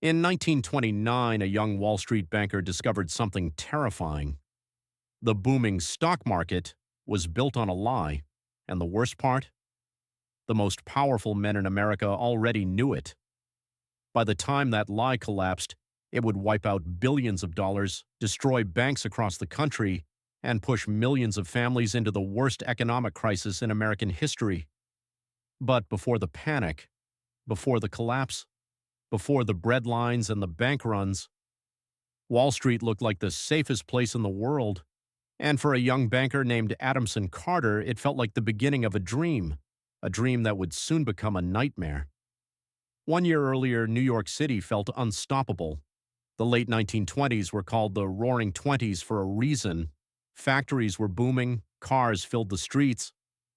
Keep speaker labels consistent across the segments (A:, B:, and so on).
A: In 1929, a young Wall Street banker discovered something terrifying. The booming stock market was built on a lie, and the worst part? The most powerful men in America already knew it. By the time that lie collapsed, it would wipe out billions of dollars, destroy banks across the country, and push millions of families into the worst economic crisis in American history. But before the panic, before the collapse, before the breadlines and the bank runs, Wall Street looked like the safest place in the world. And for a young banker named Adamson Carter, it felt like the beginning of a dream that would soon become a nightmare. 1 year earlier, New York City felt unstoppable. The late 1920s were called the Roaring Twenties for a reason. Factories were booming, cars filled the streets,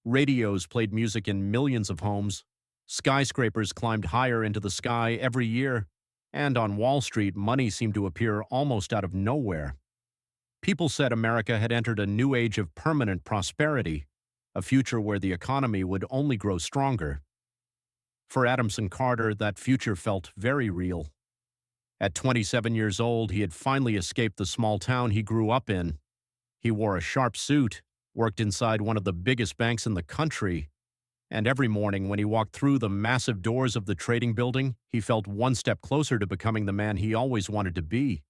A: radios played music in millions of homes, skyscrapers climbed higher into the sky every year, and on Wall Street, money seemed to appear almost out of nowhere. People said America had entered a new age of permanent prosperity, a future where the economy would only grow stronger. For Adamson Carter, that future felt very real. At 27 years old, he had finally escaped the small town he grew up in. He wore a sharp suit, worked inside one of the biggest banks in the country, and every morning when he walked through the massive doors of the trading building, he felt one step closer to becoming the man he always wanted to be.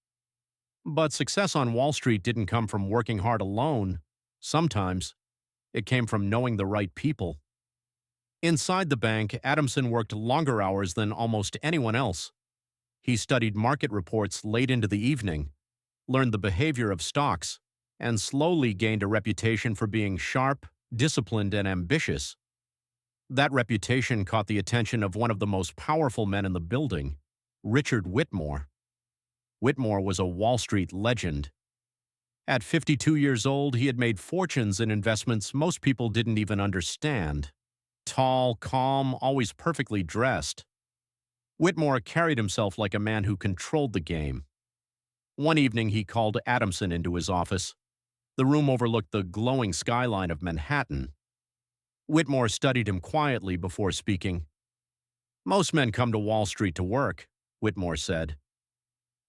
A: But success on Wall Street didn't come from working hard alone. Sometimes it came from knowing the right people. Inside the bank, Adamson worked longer hours than almost anyone else. He studied market reports late into the evening, learned the behavior of stocks, and slowly gained a reputation for being sharp, disciplined, and ambitious. That reputation caught the attention of one of the most powerful men in the building, Richard Whitmore. Whitmore was a Wall Street legend. At 52 years old, he had made fortunes in investments most people didn't even understand. Tall, calm, always perfectly dressed, Whitmore carried himself like a man who controlled the game. One evening, he called Adamson into his office. The room overlooked the glowing skyline of Manhattan. Whitmore studied him quietly before speaking. "Most men come to Wall Street to work," Whitmore said.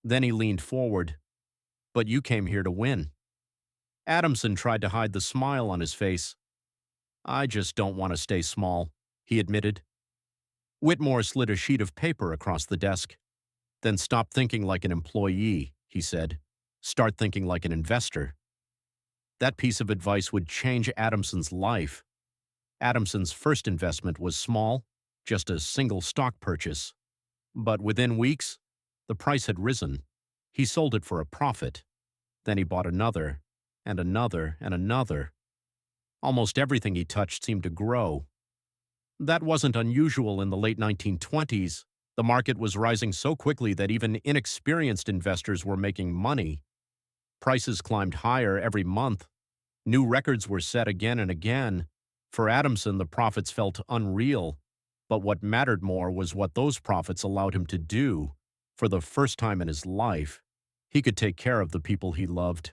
A: Then he leaned forward. "But you came here to win." Adamson tried to hide the smile on his face. "I just don't want to stay small," he admitted. Whitmore slid a sheet of paper across the desk. "Then stop thinking like an employee," he said. "Start thinking like an investor." That piece of advice would change Adamson's life. Adamson's first investment was small, just a single stock purchase. But within weeks, the price had risen. He sold it for a profit. Then he bought another, and another, and another. Almost everything he touched seemed to grow. That wasn't unusual in the late 1920s. The market was rising so quickly that even inexperienced investors were making money. Prices climbed higher every month. New records were set again and again. For Adamson, the profits felt unreal. But what mattered more was what those profits allowed him to do. For the first time in his life, he could take care of the people he loved.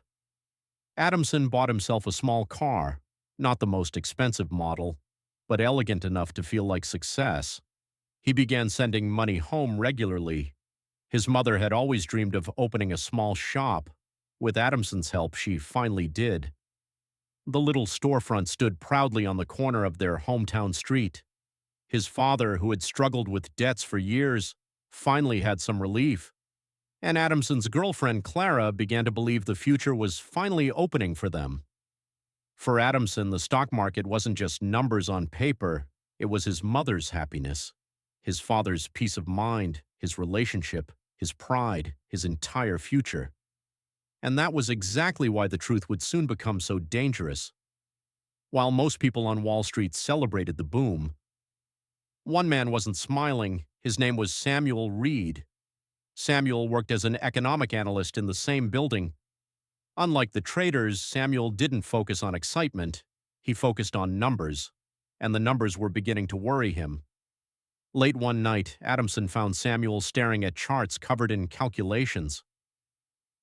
A: Adamson bought himself a small car, not the most expensive model, but elegant enough to feel like success. He began sending money home regularly. His mother had always dreamed of opening a small shop. With Adamson's help, she finally did. The little storefront stood proudly on the corner of their hometown street. His father, who had struggled with debts for years, finally had some relief. And Adamson's girlfriend, Clara, began to believe the future was finally opening for them. For Adamson, the stock market wasn't just numbers on paper. It was his mother's happiness, his father's peace of mind, his relationship, his pride, his entire future. And that was exactly why the truth would soon become so dangerous. While most people on Wall Street celebrated the boom, one man wasn't smiling. His name was Samuel Reed. Samuel worked as an economic analyst in the same building. Unlike the traders, Samuel didn't focus on excitement. He focused on numbers, and the numbers were beginning to worry him. Late one night, Adamson found Samuel staring at charts covered in calculations.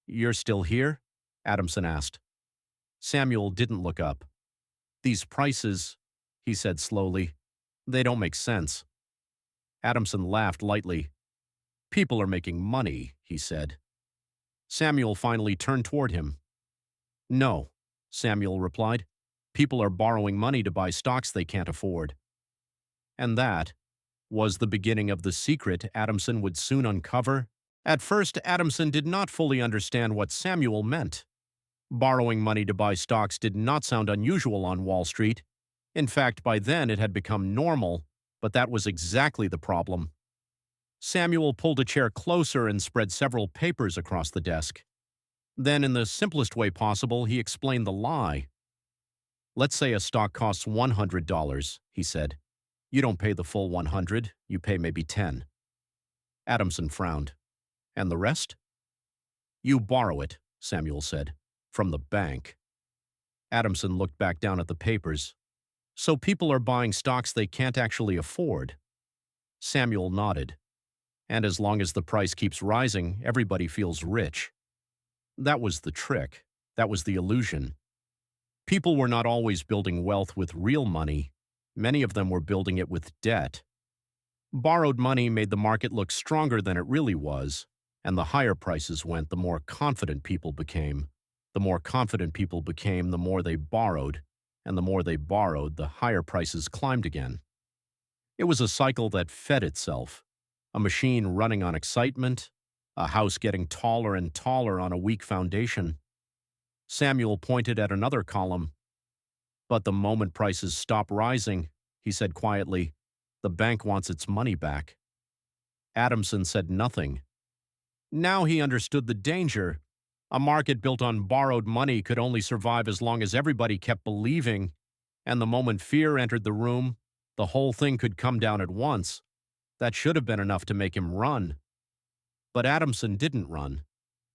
A: "You're still here?" Adamson asked. Samuel didn't look up. "These prices," he said slowly, "they don't make sense." Adamson laughed lightly. People are making money, he said. Samuel finally turned toward him. No, Samuel replied. People are borrowing money to buy stocks they can't afford. And that was the beginning of the secret Adamson would soon uncover. At first, Adamson did not fully understand what Samuel meant. Borrowing money to buy stocks did not sound unusual on Wall Street. In fact, by then it had become normal, but that was exactly the problem. Samuel pulled a chair closer and spread several papers across the desk. Then, in the simplest way possible, he explained the lie. Let's say a stock costs $100, he said. You don't pay the full 100, you pay maybe 10. Adamson frowned. And the rest? You borrow it, Samuel said, from the bank. Adamson looked back down at the papers. So people are buying stocks they can't actually afford. Samuel nodded. And as long as the price keeps rising, everybody feels rich. That was the trick. That was the illusion. People were not always building wealth with real money. Many of them were building it with debt. Borrowed money made the market look stronger than it really was, and the higher prices went, the more confident people became. The more confident people became, the more they borrowed, and the more they borrowed, the higher prices climbed again. It was a cycle that fed itself, a machine running on excitement, a house getting taller and taller on a weak foundation. Samuel pointed at another column. But the moment prices stop rising, he said quietly, the bank wants its money back. Adamson said nothing. Now he understood the danger. A market built on borrowed money could only survive as long as everybody kept believing, and the moment fear entered the room, the whole thing could come down at once. That should have been enough to make him run. But Adamson didn't run,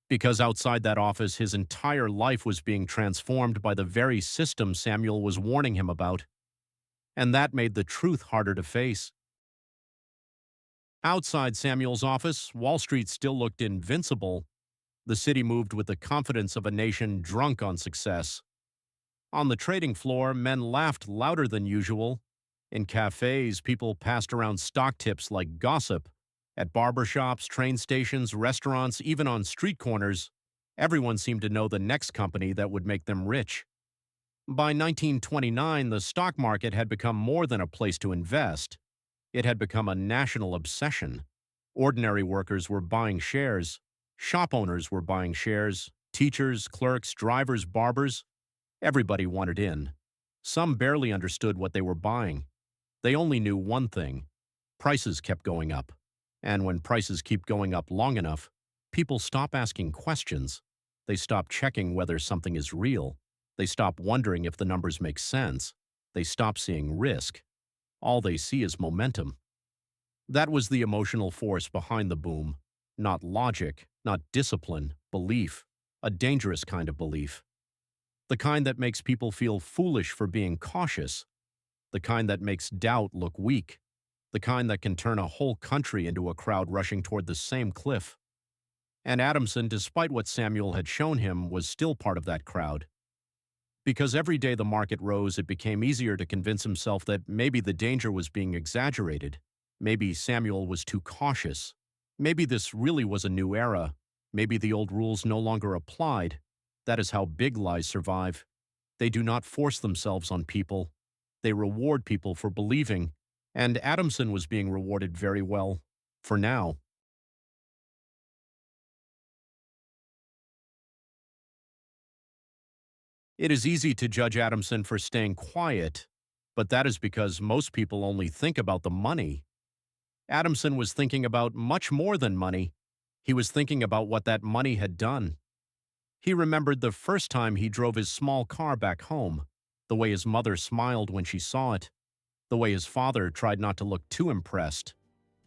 A: because outside that office his entire life was being transformed by the very system Samuel was warning him about. And that made the truth harder to face. Outside Samuel's office, Wall Street still looked invincible. The city moved with the confidence of a nation drunk on success. On the trading floor, men laughed louder than usual. In cafes, people passed around stock tips like gossip. At barbershops, train stations, restaurants, even on street corners, everyone seemed to know the next company that would make them rich. By 1929, the stock market had become more than a place to invest. It had become a national obsession. Ordinary workers were buying shares. Shop owners were buying shares. Teachers, clerks, drivers, barbers. Everybody wanted in. Some barely understood what they were buying. They only knew one thing. Prices kept going up. And when prices keep going up long enough, people stop asking questions. They stop checking whether something is real. They stop wondering if the numbers make sense. They stop seeing risk. All they see is momentum. That was the emotional force behind the boom. Not logic, not discipline, belief. A dangerous kind of belief. The kind that makes people feel foolish for being cautious. The kind that makes doubt look weak. The kind that can turn a whole country into a crowd rushing toward the same cliff. And Adamson, despite what Samuel had shown him, was still part of that crowd. Because every day the market rose, it became easier to convince himself that maybe the danger was being exaggerated. Maybe Samuel was too cautious. Maybe this really was a new era. Maybe the old rules no longer applied. That is how big lies survive. They do not force themselves on people. They reward people for believing. And Adamson was being rewarded very well, for now. It is easy to judge Adamson for staying quiet, but that is because most people only think about the money. Adamson was thinking about much more than money. He was thinking about what that money had done. He remembered the first time he drove his small car back home, the way his mother smiled when she saw it, the way his father tried not to look too impressed,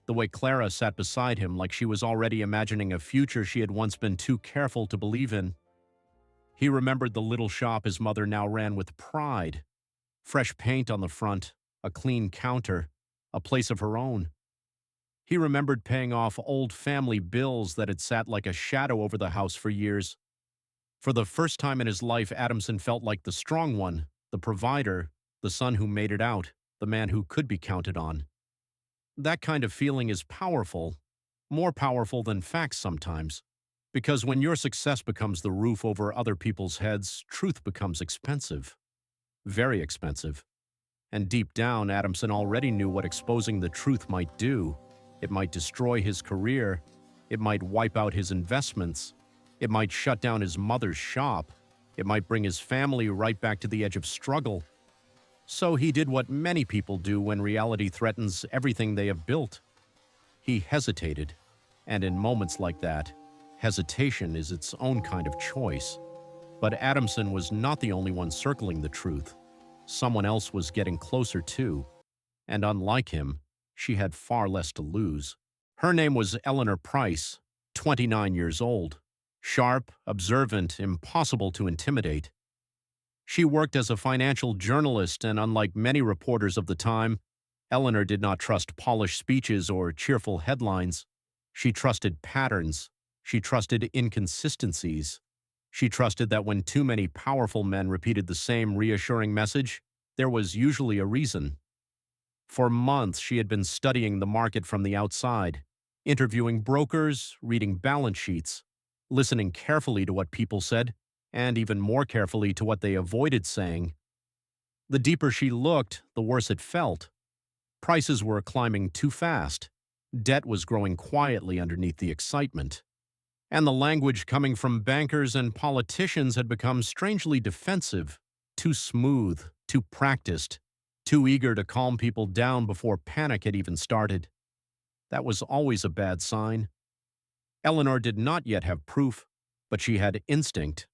A: the way Clara sat beside him like she was already imagining a future she had once been too careful to believe in. He remembered the little shop his mother now ran with pride. Fresh paint on the front, a clean counter, a place of her own. He remembered paying off old family bills that had sat like a shadow over the house for years. For the first time in his life, Adamson felt like the strong one, the provider, the son who made it out, the man who could be counted on. That kind of feeling is powerful, more powerful than facts sometimes. Because when your success becomes the roof over other people's heads, truth becomes expensive. Very expensive. And deep down, Adamson already knew what exposing the truth might do. It might destroy his career. It might wipe out his investments. It might shut down his mother's shop. It might bring his family right back to the edge of struggle. So he did what many people do when reality threatens everything they have built. He hesitated. And in moments like that, hesitation is its own kind of choice. But Adamson was not the only one circling the truth. Someone else was getting closer too. And unlike him, she had far less to lose. Her name was Eleanor Price, 29 years old. Sharp, observant, impossible to intimidate. She worked as a financial journalist, and unlike many reporters of the time, Eleanor did not trust polished speeches or cheerful headlines. She trusted patterns. She trusted inconsistencies. She trusted that when too many powerful men repeated the same reassuring message, there was usually a reason. For months, she had been studying the market from the outside, interviewing brokers, reading balance sheets, listening carefully to what people said, and even more carefully to what they avoided saying. The deeper she looked, the worse it felt. Prices were climbing too fast. Debt was growing quietly underneath the excitement. And the language coming from bankers and politicians had become strangely defensive, too smooth, too practiced, too eager to calm people down before panic had even started. That was always a bad sign. Eleanor did not yet have proof, but she had instinct,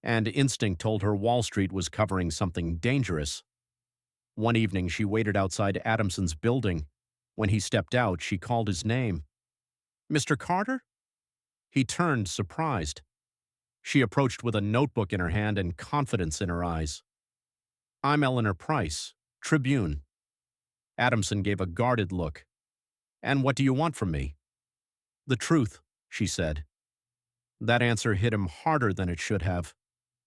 A: and instinct told her Wall Street was covering something dangerous. One evening, she waited outside Adamson's building. When he stepped out, she called his name. "Mr. Carter?" He turned, surprised. She approached with a notebook in her hand and confidence in her eyes. "I'm Eleanor Price, Tribune." Adamson gave a guarded look. "And what do you want from me?" "The truth," she said. That answer hit him harder than it should have.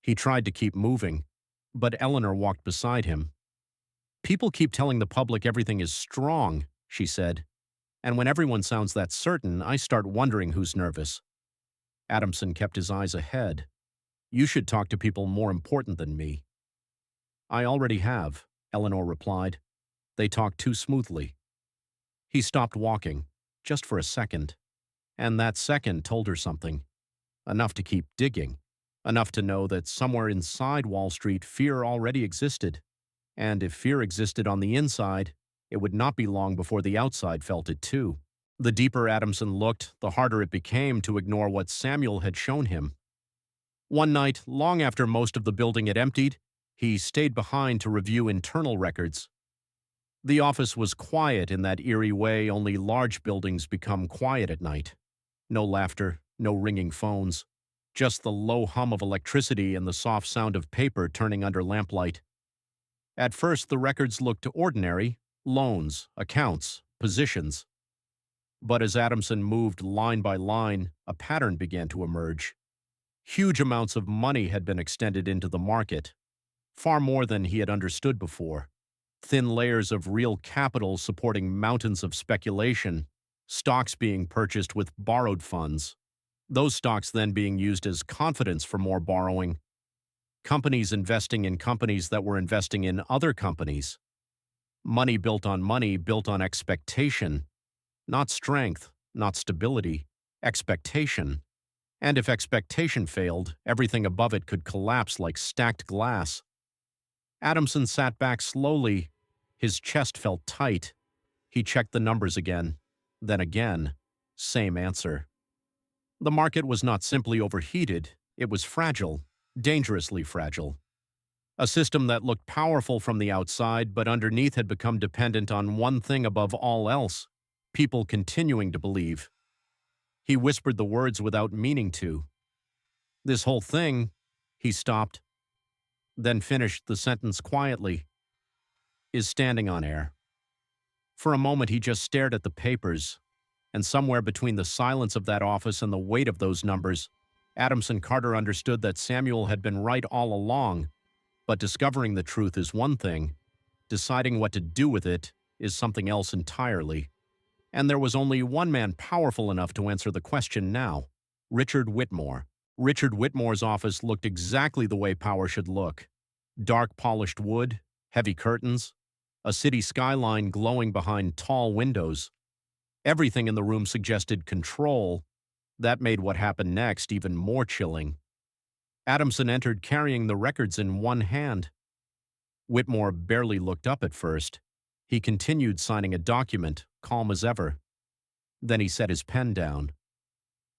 A: He tried to keep moving, but Eleanor walked beside him. "People keep telling the public everything is strong," she said. "And when everyone sounds that certain, I start wondering who's nervous." Adamson kept his eyes ahead. "You should talk to people more important than me." "I already have," Eleanor replied. They talked too smoothly. He stopped walking, just for a second. And that second told her something. Enough to keep digging. Enough to know that somewhere inside Wall Street, fear already existed. And if fear existed on the inside, it would not be long before the outside felt it too. The deeper Adamson looked, the harder it became to ignore what Samuel had shown him. One night, long after most of the building had emptied, he stayed behind to review internal records. The office was quiet in that eerie way only large buildings become quiet at night. No laughter, no ringing phones. Just the low hum of electricity and the soft sound of paper turning under lamplight. At first, the records looked ordinary: loans, accounts, positions. But as Adamson moved line by line, a pattern began to emerge. Huge amounts of money had been extended into the market, far more than he had understood before. Thin layers of real capital supporting mountains of speculation, stocks being purchased with borrowed funds, those stocks then being used as confidence for more borrowing, companies investing in companies that were investing in other companies. Money built on expectation. Not strength, not stability, expectation. And if expectation failed, everything above it could collapse like stacked glass. Adamson sat back slowly. His chest felt tight. He checked the numbers again. Then again. Same answer. The market was not simply overheated. It was fragile, dangerously fragile. A system that looked powerful from the outside, but underneath had become dependent on one thing above all else: people continuing to believe. He whispered the words without meaning to. "This whole thing," he stopped, then finished the sentence quietly, "is standing on air." For a moment he just stared at the papers, and somewhere between the silence of that office and the weight of those numbers, Adamson Carter understood that Samuel had been right all along. But discovering the truth is one thing. Deciding what to do with it is something else entirely. And there was only one man powerful enough to answer the question now: Richard Whitmore. Richard Whitmore's office looked exactly the way power should look. Dark polished wood, heavy curtains, a city skyline glowing behind tall windows. Everything in the room suggested control. That made what happened next even more chilling. Adamson entered carrying the records in one hand. Whitmore barely looked up at first. He continued signing a document, calm as ever. Then he set his pen down.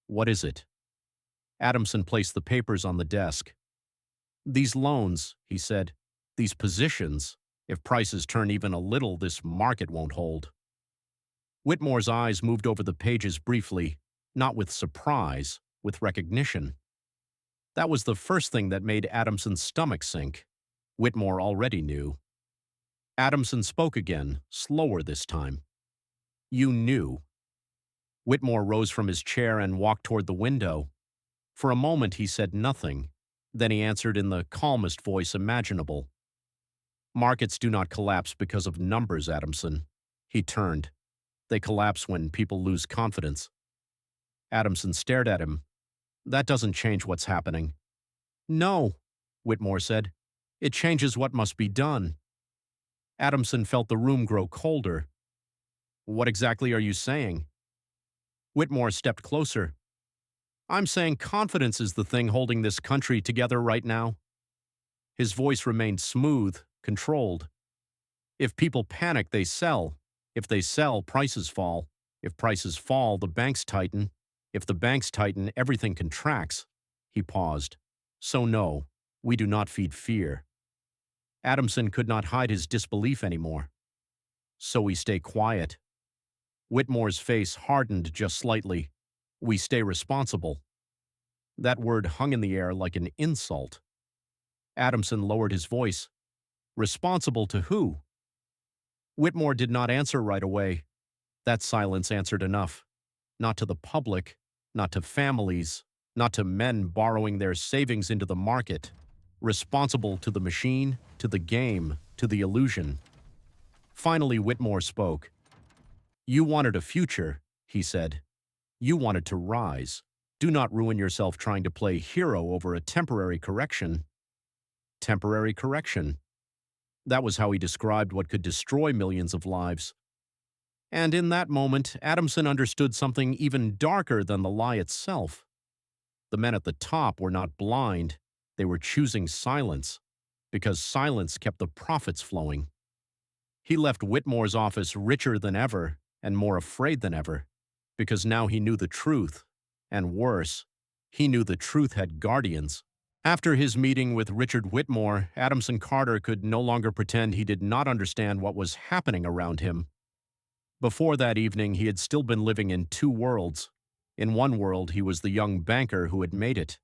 A: "What is it?" Adamson placed the papers on the desk. "These loans," he said, "these positions, if prices turn even a little, this market won't hold." Whitmore's eyes moved over the pages briefly, not with surprise, with recognition. That was the first thing that made Adamson's stomach sink. Whitmore already knew. Adamson spoke again, slower this time. "You knew." Whitmore rose from his chair and walked toward the window. For a moment he said nothing. Then he answered in the calmest voice imaginable. "Markets do not collapse because of numbers, Adamson." He turned. "They collapse when people lose confidence." Adamson stared at him. "That doesn't change what's happening." "No," Whitmore said. "It changes what must be done." Adamson felt the room grow colder. "What exactly are you saying?" Whitmore stepped closer. "I'm saying confidence is the thing holding this country together right now." His voice remained smooth, controlled. "If people panic, they sell. If they sell, prices fall. If prices fall, the banks tighten. If the banks tighten, everything contracts." He paused. "So no, we do not feed fear." Adamson could not hide his disbelief anymore. "So we stay quiet." Whitmore's face hardened just slightly. "We stay responsible." That word hung in the air like an insult. Adamson lowered his voice. "Responsible to who?" Whitmore did not answer right away. That silence answered enough. Not to the public, not to families, not to men borrowing their savings into the market. Responsible to the machine, to the game, to the illusion. Finally, Whitmore spoke. "You wanted a future," he said. "You wanted to rise. Do not ruin yourself trying to play hero over a temporary correction." Temporary correction. That was how he described what could destroy millions of lives. And in that moment, Adamson understood something even darker than the lie itself. The men at the top were not blind. They were choosing silence, because silence kept the profits flowing. He left Whitmore's office richer than ever and more afraid than ever, because now he knew the truth, and worse, he knew the truth had guardians. After his meeting with Richard Whitmore, Adamson Carter could no longer pretend he did not understand what was happening around him. Before that evening, he had still been living in two worlds. In one world, he was the young banker who had made it.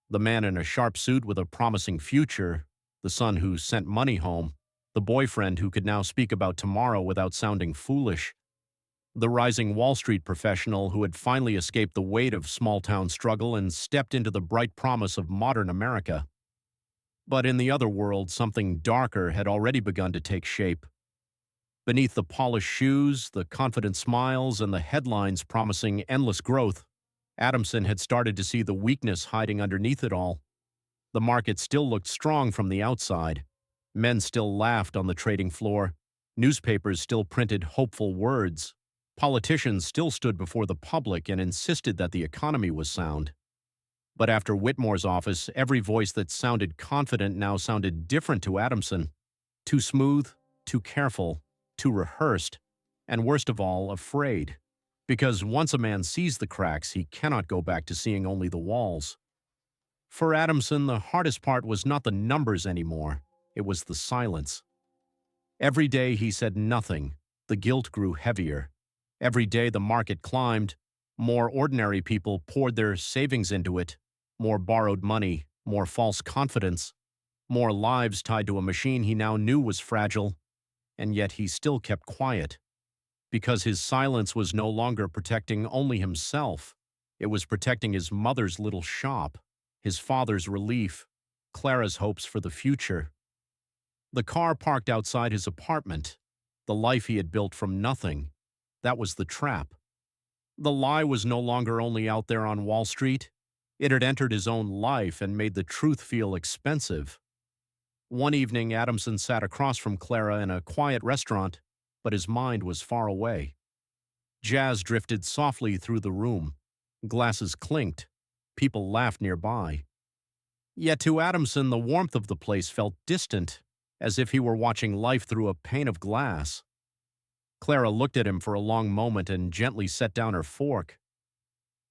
A: The man in a sharp suit with a promising future, the son who sent money home, the boyfriend who could now speak about tomorrow without sounding foolish, the rising Wall Street professional who had finally escaped the weight of small-town struggle and stepped into the bright promise of modern America. But in the other world, something darker had already begun to take shape. Beneath the polished shoes, the confident smiles, and the headlines promising endless growth, Adamson had started to see the weakness hiding underneath it all. The market still looked strong from the outside. Men still laughed on the trading floor. Newspapers still printed hopeful words. Politicians still stood before the public and insisted that the economy was sound. But after Whitmore's office, every voice that sounded confident now sounded different to Adamson. Too smooth, too careful, too rehearsed, and worst of all, afraid. Because once a man sees the cracks, he cannot go back to seeing only the walls. For Adamson, the hardest part was not the numbers anymore. It was the silence. Every day he said nothing. The guilt grew heavier. Every day the market climbed. More ordinary people poured their savings into it. More borrowed money, more false confidence, more lives tied to a machine he now knew was fragile. And yet he still kept quiet. Because his silence was no longer protecting only himself. It was protecting his mother's little shop, his father's relief, Clara's hopes for the future. The car parked outside his apartment, the life he had built from nothing. That was the trap. The lie was no longer only out there on Wall Street. It had entered his own life and made the truth feel expensive. One evening, Adamson sat across from Clara in a quiet restaurant, but his mind was far away. Jazz drifted softly through the room. Glasses clinked. People laughed nearby. Yet to Adamson, the warmth of the place felt distant, as if he were watching life through a pane of glass. Clara looked at him for a long moment and gently set down her fork.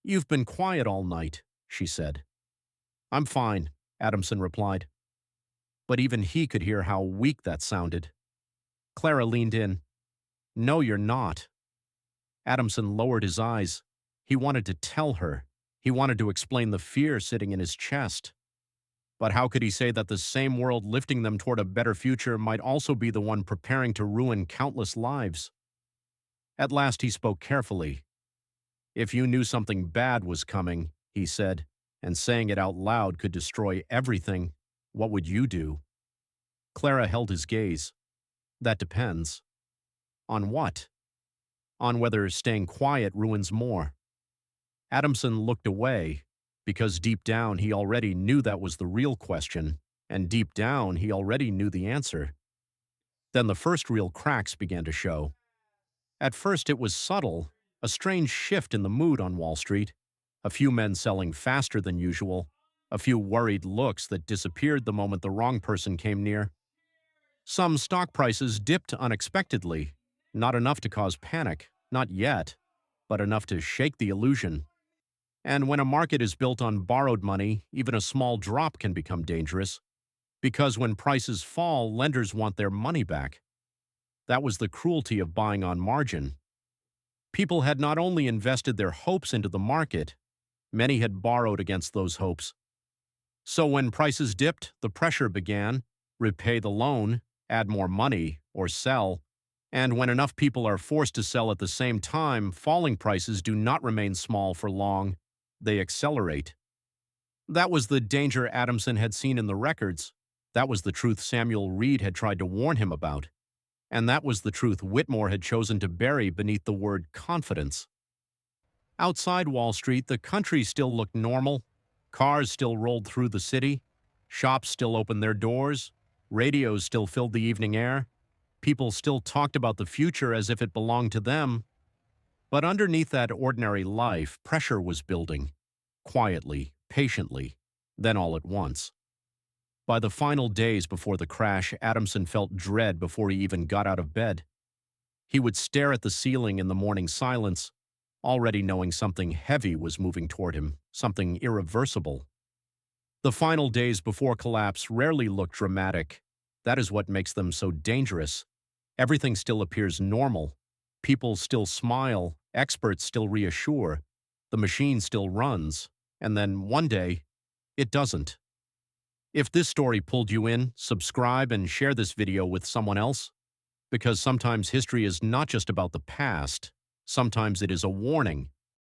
A: "You've been quiet all night," she said. "I'm fine," Adamson replied. But even he could hear how weak that sounded. Clara leaned in. "No, you're not." Adamson lowered his eyes. He wanted to tell her. He wanted to explain the fear sitting in his chest. But how could he say that the same world lifting them toward a better future might also be the one preparing to ruin countless lives? At last he spoke carefully. "If you knew something bad was coming," he said, "and saying it out loud could destroy everything, what would you do?" Clara held his gaze. "That depends." "On what?" "On whether staying quiet ruins more." Adamson looked away, because deep down he already knew that was the real question, and deep down he already knew the answer. Then the first real cracks began to show. At first it was subtle, a strange shift in the mood on Wall Street, a few men selling faster than usual, a few worried looks that disappeared the moment the wrong person came near. Some stock prices dipped unexpectedly, not enough to cause panic, not yet, but enough to shake the illusion. And when a market is built on borrowed money, even a small drop can become dangerous, because when prices fall, lenders want their money back. That was the cruelty of buying on margin. People had not only invested their hopes into the market, many had borrowed against those hopes. So when prices dipped, the pressure began: repay the loan, add more money, or sell. And when enough people are forced to sell at the same time, falling prices do not remain small for long. They accelerate. That was the danger Adamson had seen in the records. That was the truth Samuel Reed had tried to warn him about. And that was the truth Whitmore had chosen to bury beneath the word confidence. Outside Wall Street, the country still looked normal. Cars still rolled through the city. Shops still opened their doors. Radios still filled the evening air. People still talked about the future as if it belonged to them. But underneath that ordinary life, pressure was building. Quietly, patiently, then all at once. By the final days before the crash, Adamson felt dread before he even got out of bed. He would stare at the ceiling in the morning silence, already knowing something heavy was moving toward him, something irreversible. The final days before collapse rarely look dramatic. That is what makes them so dangerous. Everything still appears normal. People still smile, experts still reassure, the machine still runs, and then one day, it doesn't. If this story pulled you in, subscribe and share this video with someone else, because sometimes history is not just about the past. Sometimes it is a warning,